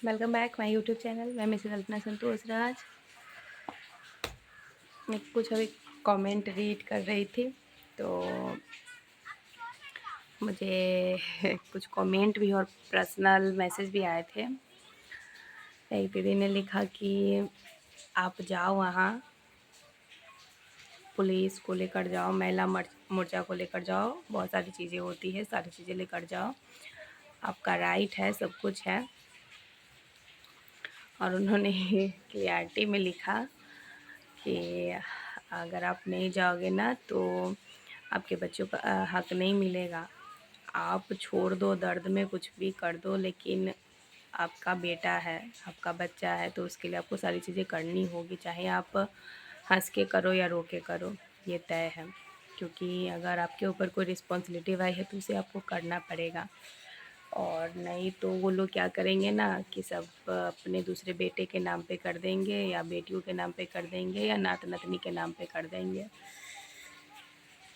Welcome back my YouTube channel. मैं Mrs कल्पना संतोष राज। मैं कुछ अभी कमेंट रीड कर रही थी तो मुझे कुछ कमेंट भी और पर्सनल मैसेज भी आए थे। एक दीदी ने लिखा कि आप जाओ वहाँ, पुलिस को लेकर जाओ, महिला मोर्चा को लेकर जाओ, बहुत सारी चीज़ें होती है, सारी चीज़ें लेकर जाओ, आपका राइट है, सब कुछ है। और उन्होंने क्लियरिटी में लिखा कि अगर आप नहीं जाओगे ना तो आपके बच्चों का हक नहीं मिलेगा। आप छोड़ दो, दर्द में कुछ भी कर दो, लेकिन आपका बेटा है, आपका बच्चा है, तो उसके लिए आपको सारी चीज़ें करनी होगी, चाहे आप हंस के करो या रो के करो, ये तय है। क्योंकि अगर आपके ऊपर कोई रिस्पॉन्सिबिलिटी आई है तो उसे आपको करना पड़ेगा। और नहीं तो वो लोग क्या करेंगे ना कि सब अपने दूसरे बेटे के नाम पे कर देंगे, या बेटियों के नाम पे कर देंगे, या नात नतनी के नाम पे कर देंगे।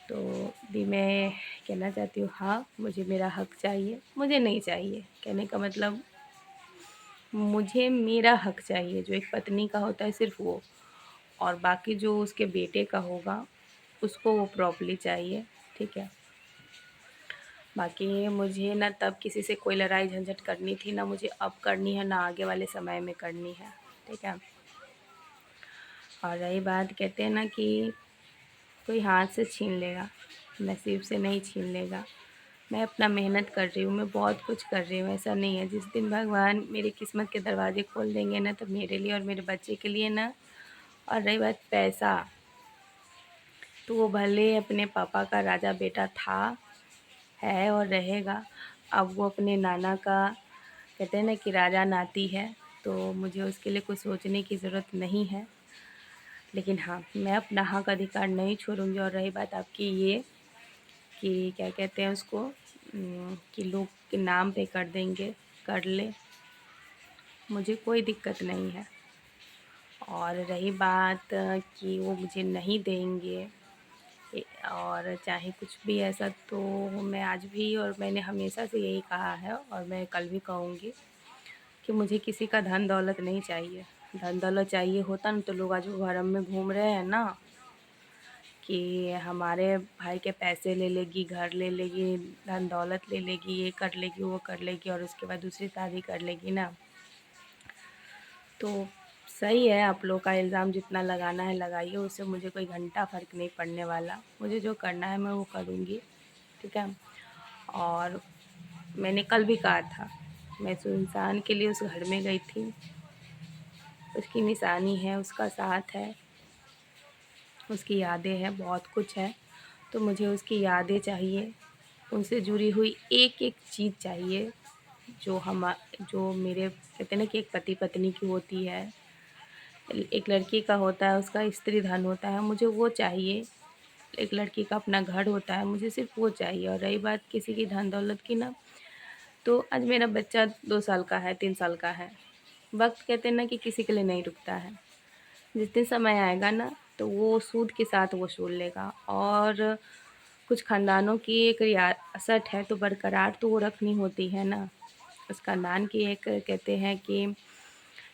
तो भी मैं कहना चाहती हूँ, हाँ मुझे मेरा हक चाहिए। मुझे नहीं चाहिए, कहने का मतलब मुझे मेरा हक चाहिए, जो एक पत्नी का होता है सिर्फ वो, और बाकी जो उसके बेटे का होगा उसको वो प्रॉपर्ली चाहिए। ठीक है। बाकी मुझे ना तब किसी से कोई लड़ाई झंझट करनी थी, ना मुझे अब करनी है, ना आगे वाले समय में करनी है। ठीक है। और रही बात, कहते हैं ना कि कोई हाथ से छीन लेगा, नसीब से नहीं छीन लेगा। मैं अपना मेहनत कर रही हूँ, मैं बहुत कुछ कर रही हूँ, ऐसा नहीं है। जिस दिन भगवान मेरी किस्मत के दरवाजे खोल देंगे ना, तो मेरे लिए और मेरे बच्चे के लिए ना। और रही बात पैसा, तो वो भले अपने पापा का राजा बेटा था, है और रहेगा। अब वो अपने नाना का, कहते हैं ना कि राजा नाती है, तो मुझे उसके लिए कुछ सोचने की ज़रूरत नहीं है। लेकिन हाँ, मैं अपना हक अधिकार नहीं छोड़ूंगी। और रही बात आपकी ये कि क्या कहते हैं उसको, कि लोग के नाम पे कर देंगे, कर ले, मुझे कोई दिक्कत नहीं है। और रही बात कि वो मुझे नहीं देंगे और चाहे कुछ भी ऐसा, तो मैं आज भी और मैंने हमेशा से यही कहा है और मैं कल भी कहूँगी कि मुझे किसी का धन दौलत नहीं चाहिए। धन दौलत चाहिए होता ना तो लोग आज घरम में घूम रहे हैं ना, कि हमारे भाई के पैसे ले लेगी, घर ले लेगी, धन दौलत ले लेगी, ये कर लेगी, वो कर लेगी, और उसके बाद दूसरी शादी कर लेगी ना। तो सही है, आप लोग का इल्ज़ाम जितना लगाना है लगाइए, उससे मुझे कोई घंटा फ़र्क नहीं पड़ने वाला। मुझे जो करना है मैं वो करूँगी। ठीक है। और मैंने कल भी कहा था, मैं सुनसान के लिए उस घर में गई थी, उसकी निशानी है, उसका साथ है, उसकी यादें हैं, बहुत कुछ है। तो मुझे उसकी यादें चाहिए, उनसे जुड़ी हुई एक-एक चीज़ चाहिए, जो मेरे, कहते हैं ना कि एक पति पत्नी की होती है, एक लड़की का होता है, उसका स्त्री धन होता है, मुझे वो चाहिए। एक लड़की का अपना घर होता है, मुझे सिर्फ़ वो चाहिए। और रही बात किसी की धन दौलत की ना, तो आज मेरा बच्चा 2 साल का है, 3 साल का है। वक़्त कहते हैं ना कि किसी के लिए नहीं रुकता है। जिस दिन समय आएगा ना, तो वो सूद के साथ वसूल लेगा। और कुछ ख़ानदानों की एक रियासत है, तो बरकरार तो वो रखनी होती है ना। उस ख़ानदान की एक, कहते हैं कि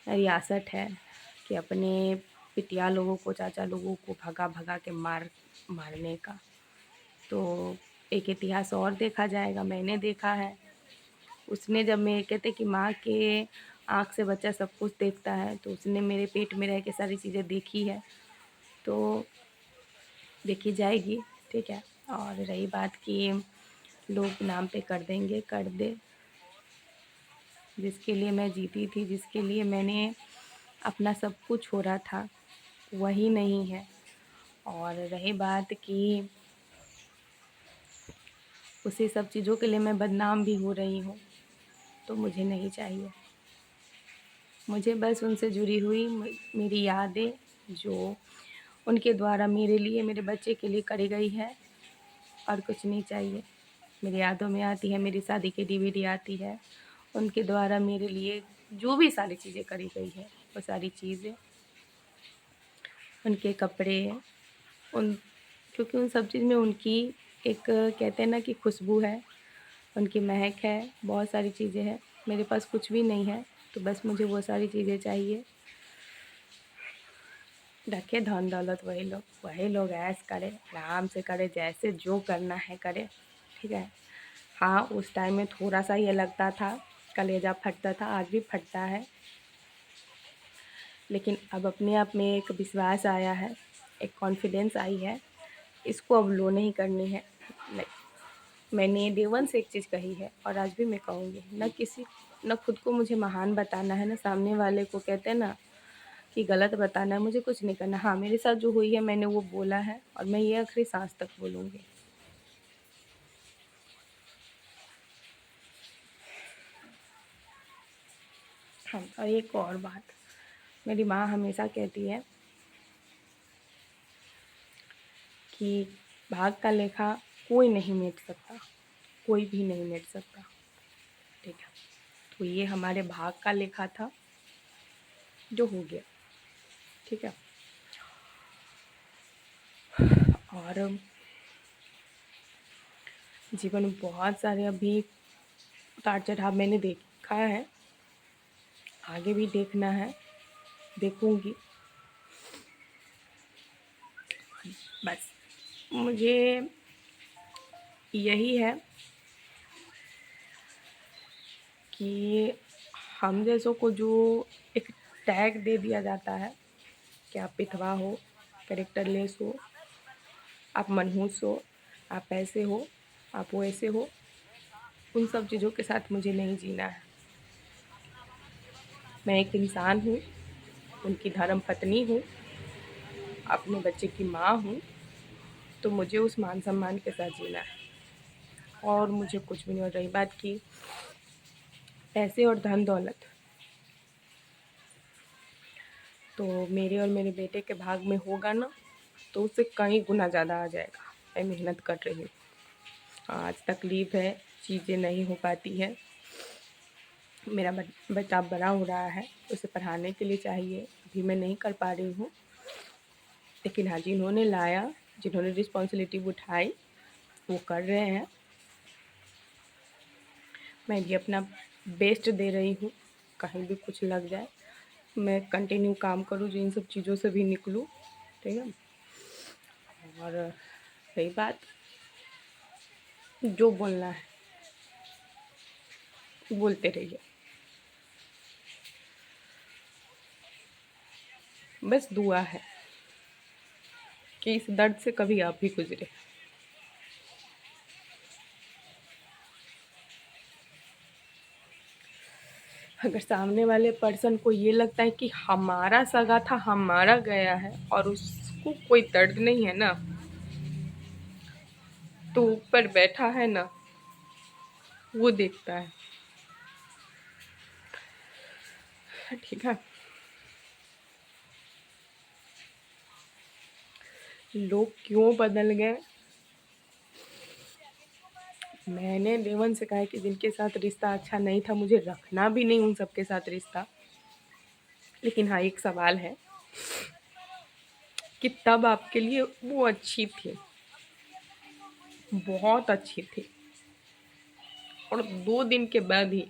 रियासत है, कि अपने पितिया लोगों को, चाचा लोगों को भगा-भगा के मारने का। तो एक इतिहास और देखा जाएगा, मैंने देखा है। उसने जब, मैं कहते कि माँ के आँख से बच्चा सब कुछ देखता है, तो उसने मेरे पेट में रह के सारी चीज़ें देखी है, तो देखी जाएगी। ठीक है। और रही बात कि लोग नाम पे कर देंगे, कर दे। जिसके लिए मैं जीती थी, जिसके लिए मैंने अपना सब कुछ छोड़ा था, वही नहीं है। और रही बात कि उसी सब चीज़ों के लिए मैं बदनाम भी हो रही हूँ, तो मुझे नहीं चाहिए। मुझे बस उनसे जुड़ी हुई मेरी यादें, जो उनके द्वारा मेरे लिए, मेरे बच्चे के लिए करी गई है, और कुछ नहीं चाहिए। मेरी यादों में आती है, मेरी शादी की डीवीडी आती है, उनके द्वारा मेरे लिए जो भी सारी चीज़ें करी गई है, वो सारी चीज़ें, उनके कपड़े, उन क्योंकि उन सब चीज़ में उनकी एक, कहते हैं ना कि खुशबू है, उनकी महक है, बहुत सारी चीज़ें हैं। मेरे पास कुछ भी नहीं है, तो बस मुझे वो सारी चीज़ें चाहिए। रखे धन दौलत वही लोग ऐश करे, आराम से करे, जैसे जो करना है करे, ठीक है। हाँ, उस टाइम में थोड़ा सा ये लगता था, कलेजा फटता था, आज भी फटता है, लेकिन अब अपने आप में एक विश्वास आया है, एक कॉन्फिडेंस आई है, इसको अब लो नहीं करनी है। नहीं, मैंने डे वन से एक चीज़ कही है और आज भी मैं कहूँगी, न खुद को मुझे महान बताना है, न सामने वाले को कहते हैं ना कि गलत बताना है, मुझे कुछ नहीं करना। हाँ, मेरे साथ जो हुई है मैंने वो बोला है और मैं ये आखिरी सांस तक बोलूँगी। हाँ, और एक और बात, मेरी माँ हमेशा कहती है कि भाग का लेखा कोई नहीं मिट सकता, कोई भी नहीं मिट सकता, ठीक है। तो ये हमारे भाग का लेखा था जो हो गया, ठीक है। और जीवन में बहुत सारे अभी उतार चढ़ाव मैंने देखा है, आगे भी देखना है, देखूंगी। बस मुझे यही है कि हम जैसों को जो एक टैग दे दिया जाता है कि आप विधवा हो, कैरेक्टरलेस हो, आप मनहूस हो, आप ऐसे हो, आप वैसे हो, उन सब चीज़ों के साथ मुझे नहीं जीना है। मैं एक इंसान हूँ, उनकी धर्म पत्नी हूँ, अपने बच्चे की माँ हूँ, तो मुझे उस मान सम्मान के साथ जीना है और मुझे कुछ भी नहीं। और रही बात की पैसे और धन दौलत, तो मेरे और मेरे बेटे के भाग में होगा ना, तो उससे कई गुना ज़्यादा आ जाएगा। मैं मेहनत कर रही हूँ, आज तकलीफ़ है, चीज़ें नहीं हो पाती है, मेरा बच्चा बड़ा हो रहा है, उसे पढ़ाने के लिए चाहिए, अभी मैं नहीं कर पा रही हूँ। लेकिन हाँ, जिन्होंने लाया, जिन्होंने रिस्पॉन्सिबिलिटी उठाई, वो कर रहे हैं। मैं भी अपना बेस्ट दे रही हूँ, कहीं भी कुछ लग जाए मैं कंटिन्यू काम करूँ, जो इन सब चीज़ों से भी निकलूँ, ठीक है। और रही बात, जो बोलना है बोलते रहिए, बस दुआ है कि इस दर्द से कभी आप भी गुजरे। अगर सामने वाले पर्सन को ये लगता है कि हमारा सगा था, हमारा गया है और उसको कोई दर्द नहीं है ना, तो ऊपर बैठा है ना, वो देखता है, ठीक है। लोग क्यों बदल गए, मैंने देवन से कहा है कि जिनके साथ रिश्ता अच्छा नहीं था, मुझे रखना भी नहीं उन सबके साथ रिश्ता। लेकिन हाँ, एक सवाल है कि तब आपके लिए वो अच्छी थी, बहुत अच्छी थी, और 2 दिन के बाद ही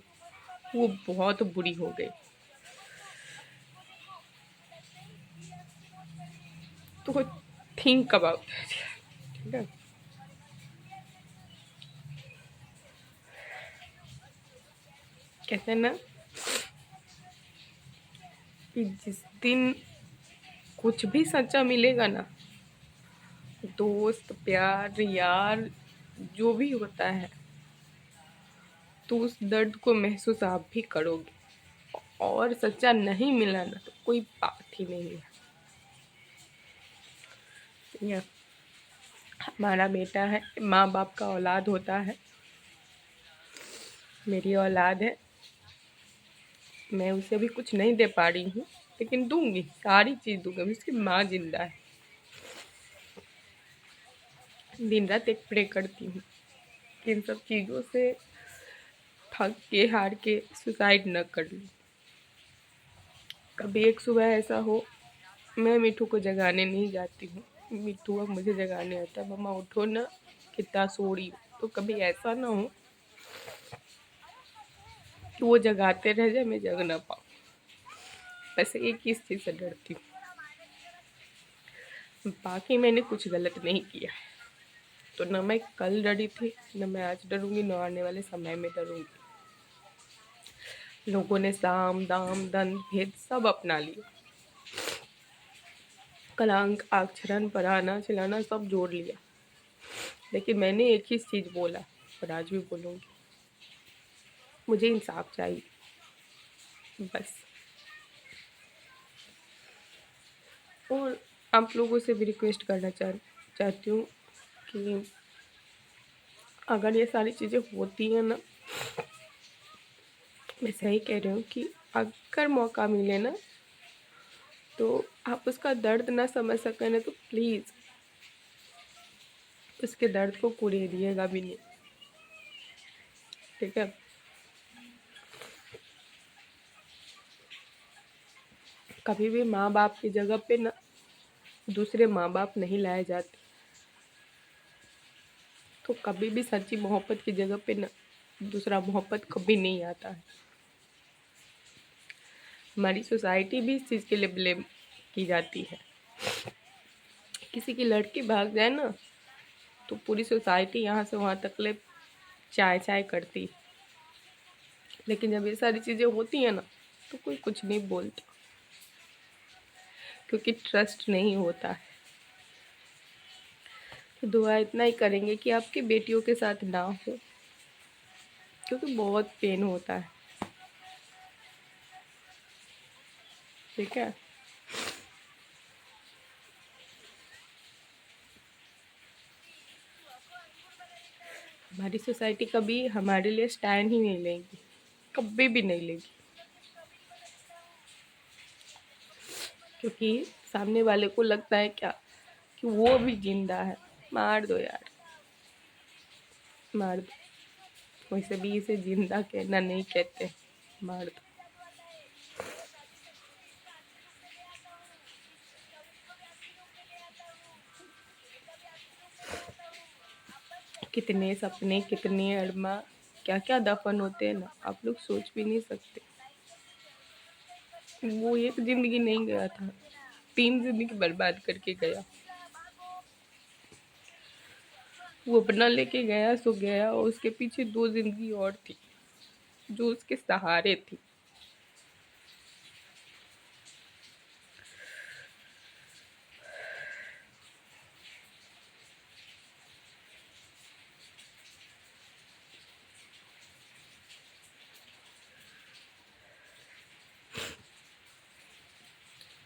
वो बहुत बुरी हो गई। तो थिंक अबाउट इट, ठीक है। कहते हैं ना कि जिस दिन कुछ भी सच्चा मिलेगा ना, दोस्त, प्यार, यार, जो भी होता है, तो उस दर्द को महसूस आप भी करोगे। और सच्चा नहीं मिला ना, तो कोई बात ही नहीं है, ठीक है। हमारा बेटा है, माँ बाप का औलाद होता है, मेरी औलाद है, मैं उसे भी कुछ नहीं दे पा रही हूँ, लेकिन दूंगी, सारी चीज़ दूंगी। उसकी माँ जिंदा है, दिन रात एक प्रे करती हूँ कि इन सब चीज़ों से थक के हार के सुसाइड न कर लूँ। कभी एक सुबह ऐसा हो, मैं मिठू को जगाने नहीं जाती हूँ, मिठू अब मुझे जगाने आता है, मम्मा उठो ना, कितना सो रही हो। तो कभी ऐसा ना हो कि वो जगाते रह जाए, मैं जग ना पाऊँ। बस एक ही चीज़ से डरती हूँ, बाकी मैंने कुछ गलत नहीं किया है। तो न मैं कल डरी थी, न मैं आज डरूंगी, न आने वाले समय में डरूंगी। लोगों ने साम दाम दंड भेद सब अपना लिया, कलंक अक्षरन पढ़ाना चिल्लाना सब जोड़ लिया, लेकिन मैंने एक ही चीज़ बोला और आज भी बोलूँगी, मुझे इंसाफ चाहिए बस। और आप लोगों से भी रिक्वेस्ट करना चाहती हूँ कि अगर ये सारी चीज़ें होती हैं ना, मैं सही कह रही हूँ कि अगर मौका मिले ना तो आप उसका दर्द ना समझ सकें ना, तो प्लीज़ उसके दर्द को कुरेदिएगा भी नहीं, ठीक है। कभी भी माँ बाप की जगह पे ना दूसरे माँ बाप नहीं लाए जाते, तो कभी भी सच्ची मोहब्बत की जगह पे ना दूसरा मोहब्बत कभी नहीं आता है। हमारी सोसाइटी भी इस चीज़ के लिए ब्लेम की जाती है। किसी की लड़की भाग जाए ना तो पूरी सोसाइटी यहाँ से वहाँ तक ले चाय चाय करती है, लेकिन जब ये सारी चीज़ें होती हैं ना तो कोई कुछ नहीं बोलता, क्योंकि ट्रस्ट नहीं होता है। तो दुआ इतना ही करेंगे कि आपकी बेटियों के साथ ना हो, क्योंकि बहुत पेन होता है, ठीक है। हमारी सोसाइटी कभी हमारे लिए स्टैंड ही नहीं लेगी, कभी भी नहीं लेगी, क्योंकि सामने वाले को लगता है क्या कि वो भी जिंदा है, मार दो यार, मार दो। वैसे भी इसे जिंदा कहना नहीं कहते, मार दो। कितने सपने, कितने अरमा, क्या क्या दफन होते हैं ना, आप लोग सोच भी नहीं सकते। वो एक जिंदगी नहीं गया था, 3 जिंदगी बर्बाद करके गया। वो अपना लेके गया सो गया, और उसके पीछे 2 जिंदगी और थी जो उसके सहारे थी।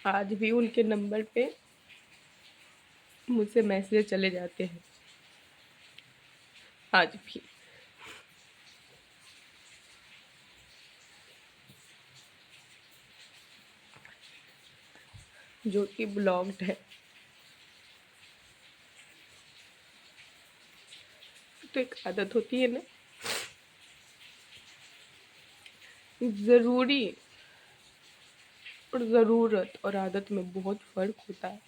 आज भी उनके नंबर पे मुझसे मैसेज चले जाते हैं, आज भी। जो कि ब्लॉक्ड है। तो एक आदत होती है ना, ज़रूरी और ज़रूरत और आदत में बहुत फ़र्क होता है।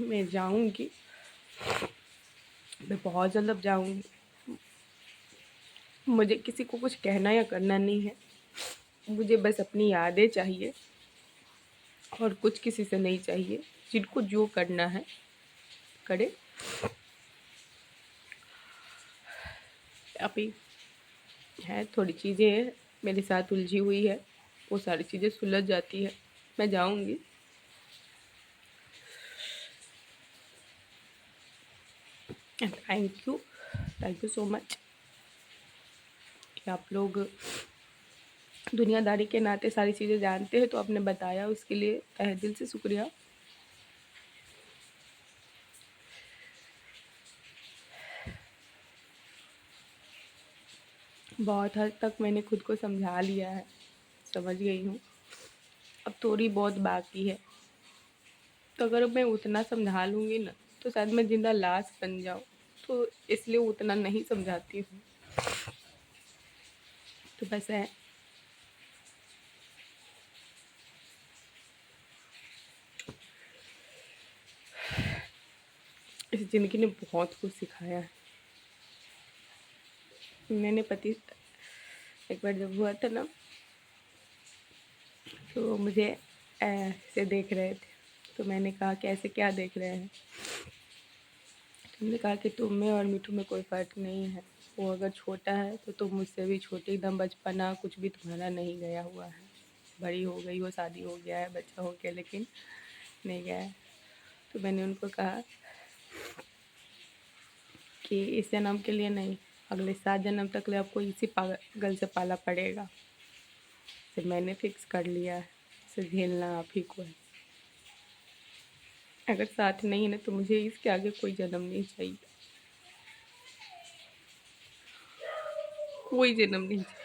मैं जाऊंगी, मैं बहुत जल्द अब जाऊंगी। मुझे किसी को कुछ कहना या करना नहीं है, मुझे बस अपनी यादें चाहिए और कुछ किसी से नहीं चाहिए। जिनको जो करना है करे। अभी है थोड़ी चीज़ें मेरे साथ उलझी हुई है, वो सारी चीज़ें सुलझ जाती है, मैं जाऊंगी। थैंक यू सो मच कि आप लोग दुनियादारी के नाते सारी चीज़ें जानते हैं, तो आपने बताया उसके लिए तहे दिल से शुक्रिया। बहुत हद तक मैंने खुद को समझा लिया है, समझ गई हूँ, अब थोड़ी बहुत बाकी है। तो अगर मैं उतना समझा लूँगी ना तो शायद मैं ज़िंदा लाश बन जाऊँ, तो इसलिए उतना नहीं समझाती हूँ। तो बस है, ज़िंदगी ने बहुत कुछ सिखाया है। मैंने पति एक बार जब हुआ था ना, तो मुझे ऐसे देख रहे थे, तो मैंने कहा कि ऐसे क्या देख रहे हैं? तो उन्होंने कहा कि तुम में और मिठू में कोई फ़र्क नहीं है। वो अगर छोटा है तो तुम मुझसे भी छोटी, एकदम बचपना कुछ भी तुम्हारा नहीं गया हुआ है। बड़ी हो गई हो, शादी हो गया है, बच्चा हो गया, लेकिन नहीं गया है। तो मैंने उनको कहा कि इस जन्म के लिए नहीं, अगले 7 जन्म तक ले आपको इसी पागल से पाला पड़ेगा। फिर मैंने फिक्स कर लिया है, इसे झेलना आप ही को है। अगर साथ नहीं है ना, तो मुझे इसके आगे कोई जन्म नहीं चाहिए, कोई जन्म नहीं चाहिए।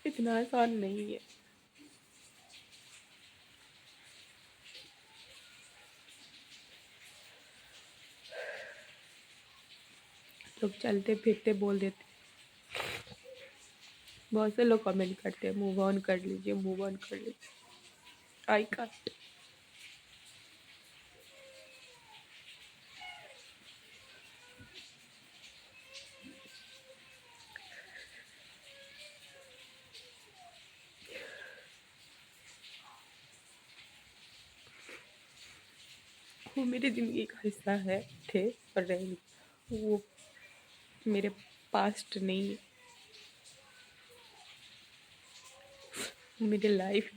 इतना आसान नहीं है। लोग चलते फिरते बोल देते, बहुत से लोग कमेंट करते हैं मूव ऑन कर लीजिए, मूव ऑन कर लीजिए। I can't. वो मेरी ज़िंदगी का हिस्सा है, थे और रहेंगे। वो मेरे पास्ट नहीं है, वो मेरी लाइफ।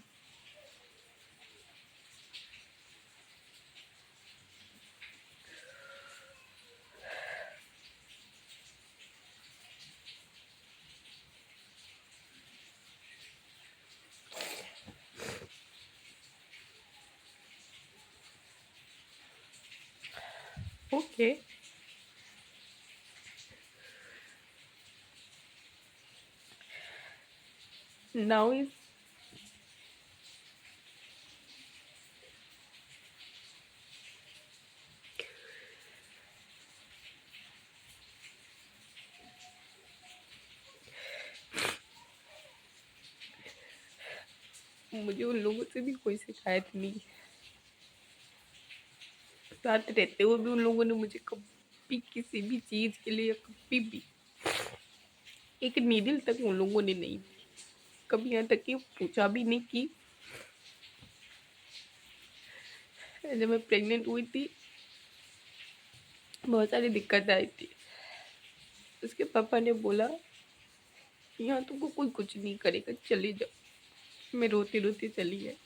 ओके, नाउ इज मुझे उन लोगों से भी कोई शिकायत नहीं है। साथ रहते हुए भी उन लोगों ने मुझे कभी किसी भी चीज़ के लिए कभी भी एक नीडल तक उन लोगों ने नहीं दी। कभी यहाँ तक कि पूछा भी नहीं कि जब मैं प्रेग्नेंट हुई थी, बहुत सारी दिक्कत आई थी। उसके पापा ने बोला यहाँ तुमको कोई कुछ नहीं करेगा, चली जाओ। मैं रोती रोती चली गई,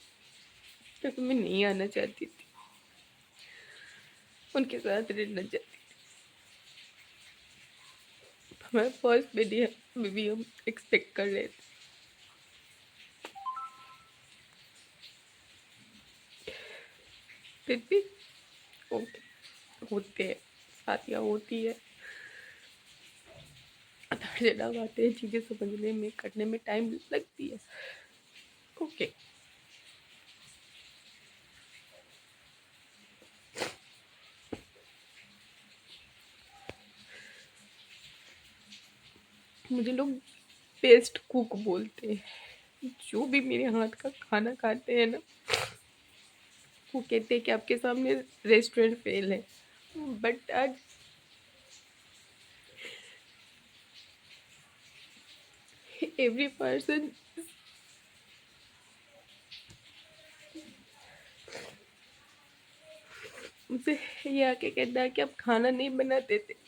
क्योंकि मैं नहीं आना चाहती थी, उनके साथ रहना चाहती थी। हमारा फर्स्ट बेबी हम एक्सपेक्ट कर रहे थे, फिर भी ओके, होते हैं, शादियाँ होती है, थर्ड जगह आते हैं, चीज़ें समझने में करने में टाइम लगती है। ओके, मुझे लोग बेस्ट कुक बोलते हैं। जो भी मेरे हाथ का खाना खाते हैं ना, वो कहते हैं कि आपके सामने रेस्टोरेंट फेल है। बट आज एवरी पर्सन मुझसे ये आके कहता है कि आप खाना नहीं बनाते थे।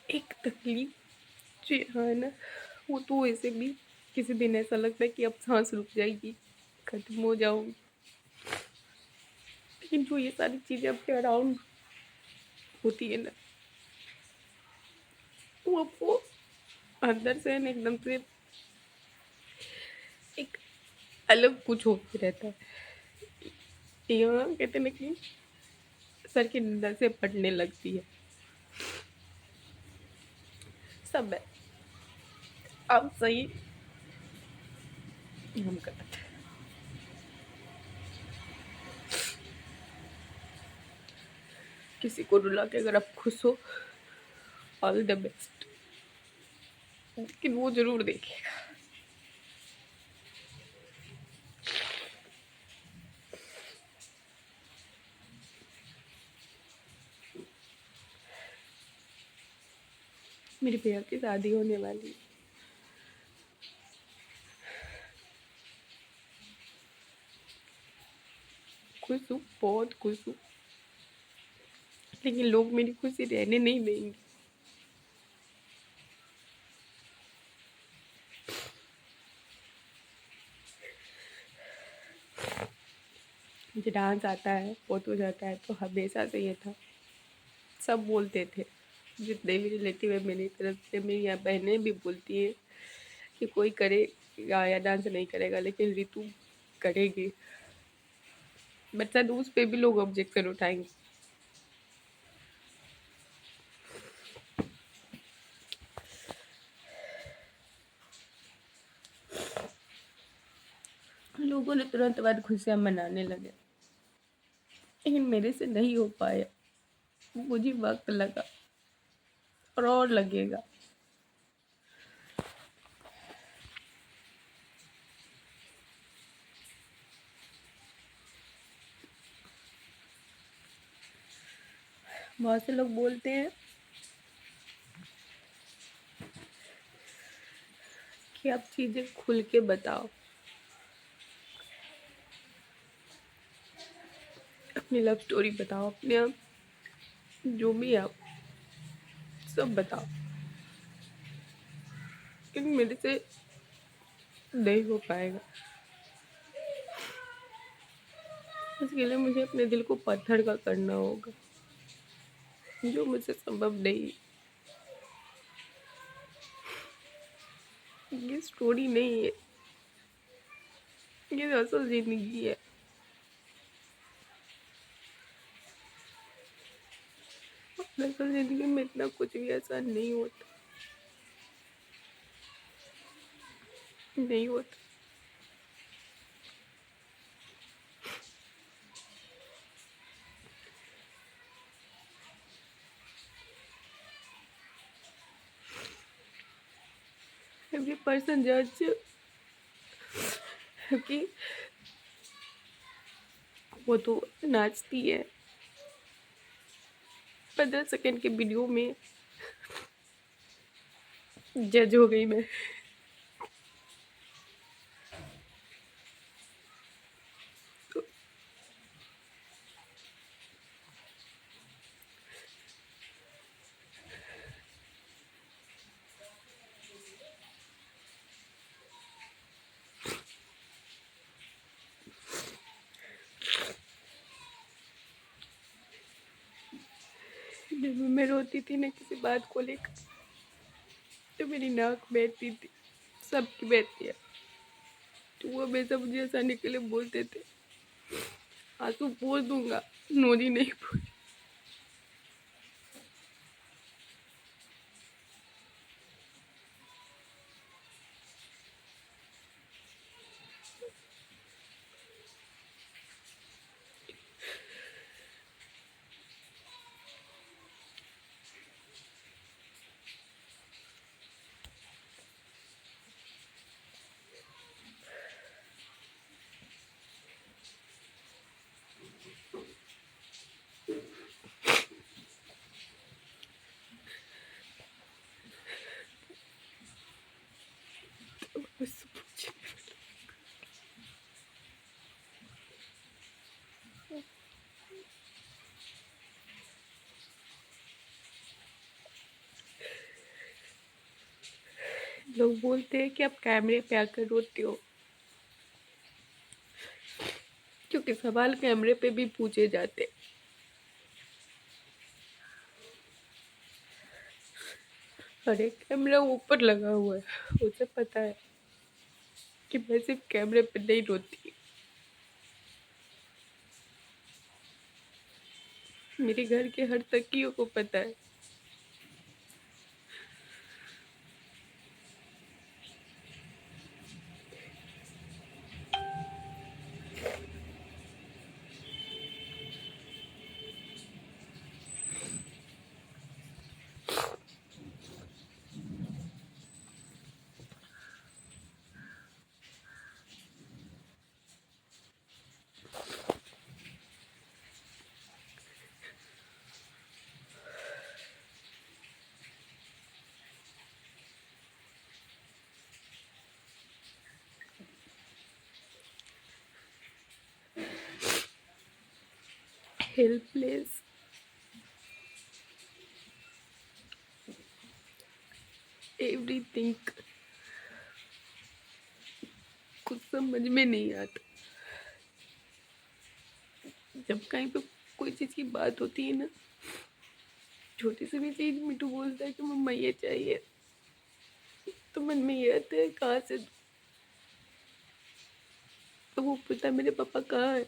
एक तकलीफ जो यहाँ है ना, वो तो वैसे भी किसी दिन ऐसा लगता है कि अब सांस रुक जाएगी, खत्म हो जाऊंगी। लेकिन जो ये सारी चीज़ें अपने अराउंड होती है ना, वो अंदर से है ना, एकदम से एक अलग कुछ होते रहता है। यहाँ कहते ना कि सर की निंदा से पड़ने लगती है। सब है, आप सही, हम गलत। किसी को रुला के अगर आप खुश हो, ऑल द बेस्ट, लेकिन वो जरूर देखेगा। मेरी भैया की शादी होने वाली है। खुश हूँ, बहुत खुश हूँ, लेकिन लोग मेरी खुशी रहने नहीं देंगे। मुझे डांस आता है, बहुत हो जाता है, तो हमेशा से ये था। सब बोलते थे, जितने भी रिलेटिव है मेरी तरफ से, मेरी यहाँ बहनें भी बोलती है कि कोई करेगा या डांस नहीं करेगा, लेकिन रितु करेगी। बट शायद उस पे भी लोग ऑब्जेक्शन उठाएंगे। लोगों ने तुरंत बाद खुशियाँ मनाने लगे, लेकिन मेरे से नहीं हो पाया। मुझे वक्त लगा और लगेगा। बहुत से लोग बोलते हैं कि आप चीज़ें खुल के बताओ, अपनी लव स्टोरी बताओ, अपने आप जो भी आप सब बताओ, लेकिन मेरे से नहीं हो पाएगा। इसके लिए मुझे अपने दिल को पत्थर का करना होगा, जो मुझसे संभव नहीं। ये स्टोरी नहीं है, ये असल जिंदगी है। असल जिंदगी में इतना कुछ भी आसान नहीं होता, नहीं होता। एवरी पर्सन जज कि वो तो नाचती है, 15 सेकंड के वीडियो में जज हो गई मैं। तो जब मैं रोती थी ना किसी बात को लेकर, तो मेरी नाक बहती थी, सबकी बहती है। तो वो हमेशा मुझे हंसाने के लिए बोलते थे, आंसू पोंछ दूंगा, नोरी नहीं पोंछ। तो बस पूछ। लोग बोलते हैं कि आप कैमरे पे आकर रोते हो, क्योंकि सवाल कैमरे पे भी पूछे जाते हैं। अरे कैमरा ऊपर लगा हुआ है, उसे पता है। कि मैं सिर्फ कैमरे पे नहीं रोती, मेरे घर के हर तकियों को पता है। हेल्पलेस, एवरीथिंग, कुछ समझ में नहीं आता। जब कहीं पे कोई चीज़ की बात होती है ना, छोटी सी भी चीज़ मिठू बोलता है कि मम्मा ये चाहिए, तो मन में ये आता है कहाँ से दूँ? तो वो पूछता है मेरे पापा कहाँ है।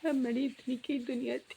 हमारी इतनी की दुनिया थी,